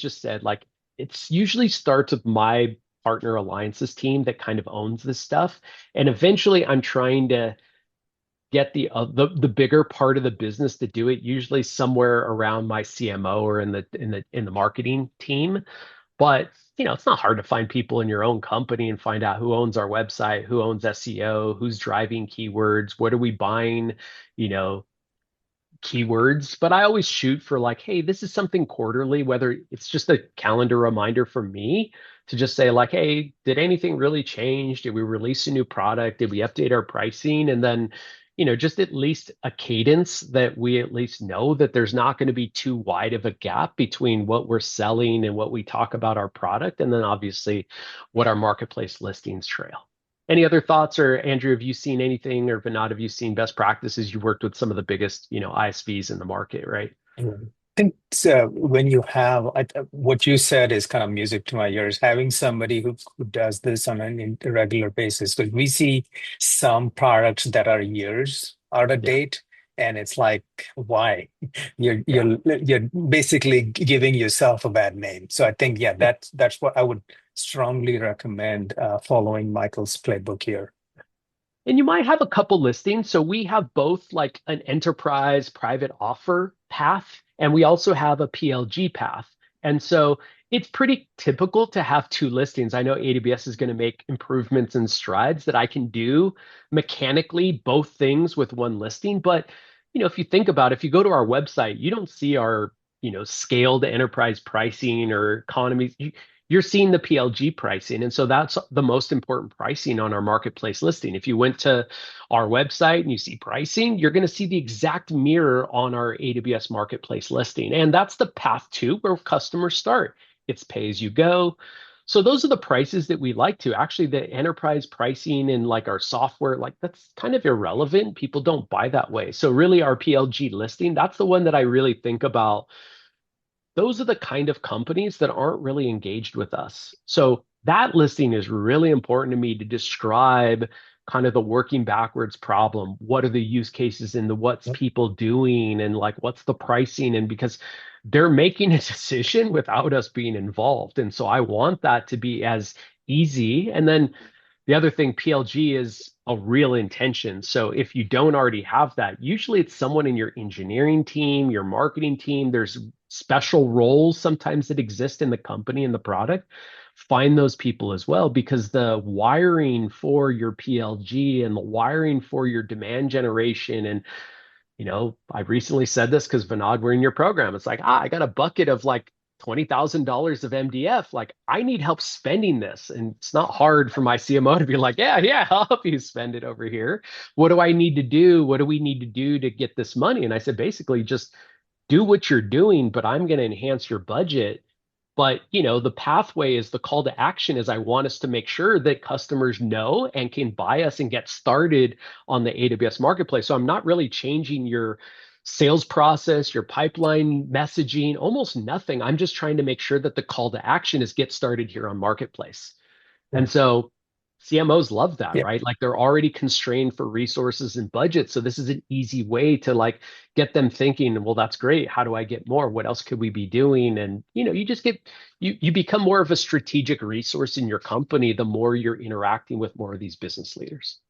just said, like, it's usually starts with my partner alliances team that kind of owns this stuff. And eventually I'm trying to get the bigger part of the business to do it, usually somewhere around my CMO or in the marketing team. But it's not hard to find people in your own company and find out who owns our website, who owns SEO, who's driving keywords, what are we buying, you know, keywords. But I always shoot for like, hey, this is something quarterly, whether it's just a calendar reminder for me to just say like, hey, did anything really change? Did we release a new product? Did we update our pricing? And then, just at least a cadence that we at least know that there's not going to be too wide of a gap between what we're selling and what we talk about our product. And then obviously what our marketplace listings trail. Any other thoughts, or Andrew, have you seen anything, or Vinod, have you seen best practices? You've worked with some of the biggest, ISVs in the market, right? I think when you have what you said is kind of music to my ears, having somebody who does this on a regular basis. Because we see some products that are years out of Yeah, date, and it's like, why? You're yeah, you're you're basically giving yourself a bad name. So I think, yeah, yeah. that's what I would strongly recommend following Michael's playbook here. And you might have a couple listings. So we have both like an enterprise private offer path, and we also have a PLG path. And so it's pretty typical to have two listings. I know AWS is going to make improvements and strides that I can do mechanically both things with one listing. But, if you think about it, if you go to our website, you don't see our, scaled enterprise pricing or economies. You're seeing the PLG pricing. And so that's the most important pricing on our marketplace listing. If you went to our website and you see pricing, you're going to see the exact mirror on our AWS marketplace listing. And that's the path to where customers start. It's pay as you go. So those are the prices that we like to. Actually, the enterprise pricing and like our software, like that's kind of irrelevant. People don't buy that way. So really our PLG listing, that's the one that I really think about. Those are the kind of companies that aren't really engaged with us. So that listing is really important to me to describe kind of the working backwards problem. What are the use cases and the what's people doing and like what's the pricing? And because they're making a decision without us being involved. And so I want that to be as easy. And then the other thing, PLG is a real intention. So if you don't already have that, usually it's someone in your engineering team, your marketing team. There's special roles sometimes that exist in the company and the product. Find those people as well, because the wiring for your PLG and the wiring for your demand generation and I recently said this because Vinod, we're in your program. It's like, I got a bucket of like $20,000 of MDF. Like, I need help spending this. And it's not hard for my CMO to be like, yeah, yeah, I'll help you spend it over here. What do I need to do? What do we need to do to get this money? And I said, basically, just do what you're doing, but I'm going to enhance your budget. But, the pathway is the call to action is I want us to make sure that customers know and can buy us and get started on the AWS marketplace. So I'm not really changing your sales process, your pipeline messaging, almost nothing. I'm just trying to make sure that the call to action is get started here on marketplace. And so CMOs love that, Yeah. right? Like they're already constrained for resources and budget. So this is an easy way to like get them thinking, well, that's great. How do I get more? What else could we be doing? And you just get you become more of a strategic resource in your company the more you're interacting with more of these business leaders.